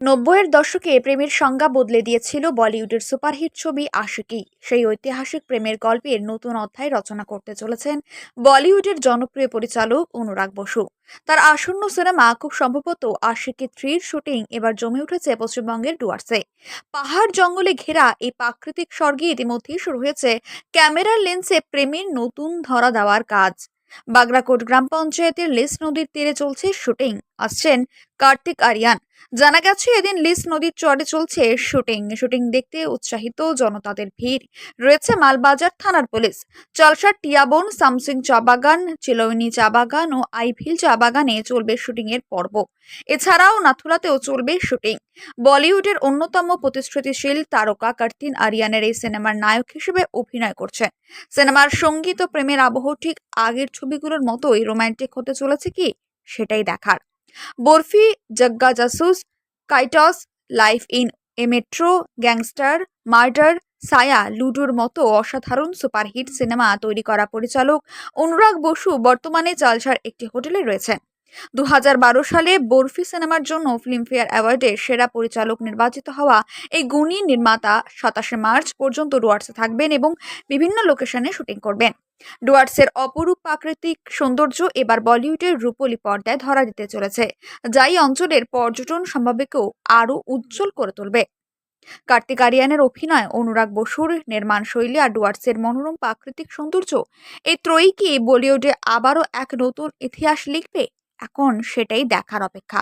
নব্বইয়ের দশকে প্রেমের সংজ্ঞা বদলে দিয়েছিল বলিউডের সুপারহিট ছবি আশিকি। সেই ঐতিহাসিক প্রেমের গল্পের নতুন অধ্যায় রচনা করতে চলেছেন বলিউডের জনপ্রিয় পরিচালক অনুরাগ বসু। তার আসন্ন সিনেমা খুব সম্ভবত আশিকি 3-র শুটিং এবার জমে উঠেছে পশ্চিমবঙ্গের ডুয়ার্সে। পাহাড় জঙ্গলে ঘেরা এই প্রাকৃতিক স্বর্গে ইতিমধ্যেই শুরু হয়েছে ক্যামেরার লেন্সে প্রেমের নতুন ধরা দেওয়ার কাজ। বাগরাকোট গ্রাম পঞ্চায়েতের লিস নদীর তীরে চলছে শুটিং। আসছেন কার্তিক আরিয়ান। জানা গেছে এদিন লিস নদীর চরে চলছে শুটিং দেখতে উৎসাহিত জনতাদের ভিড়। রয়েছে মালবাজার থানার পুলিশ। চলসার টিয়াবন, সামসিং চা বাগান, চিলৌনি চা বাগান ও আইভিল চা বাগানে চলবে শুটিং এর পর্ব। এছাড়াও নাথুলাতেও চলবে শুটিং। বলিউডের অন্যতম প্রতিশ্রুতিশীল তারকা কার্তিক আরিয়ানের এই সিনেমার নায়ক হিসেবে অভিনয় করছেন। সিনেমার সঙ্গীত ও প্রেমের আবহ ঠিক আগের ছবিগুলোর মতোই রোমান্টিক হতে চলেছে কি সেটাই দেখার। Barfi, Jagga Jesus, kites, life in a metro, gangster, murder, সায়া, লুডোর মতো অসাধারণ সুপারহিট সিনেমা তৈরি করা পরিচালক অনুরাগ বসু বর্তমানে চালসার একটি হোটেলে রয়েছেন। 2012 সালে বরফি সিনেমার জন্য ফিল্মফেয়ার অ্যাওয়ার্ডে সেরা পরিচালক নির্বাচিত হওয়া এই গুণী নির্মাতা 27 মার্চ পর্যন্ত ডুয়ার্সে থাকবেন এবং বিভিন্ন লোকেশনে শুটিং করবেন। ডুয়ার্সের অপরূপ প্রাকৃতিক সৌন্দর্য এবার বলিউডের রূপলি পর্দায় ধরা দিতে চলেছে, যা এই অঞ্চলের পর্যটন সম্ভাব্যকেও আরও উজ্জ্বল করে তুলবে। কার্তিক আরিয়ানের অভিনয়, অনুরাগ বসুর নির্মাণ শৈলী আর ডুয়ার্সের মনোরম প্রাকৃতিক সৌন্দর্য, এই ত্রয়ী কি বলিউডে আবারও এক নতুন ইতিহাস লিখবে? এখন সেটাই দেখার অপেক্ষা।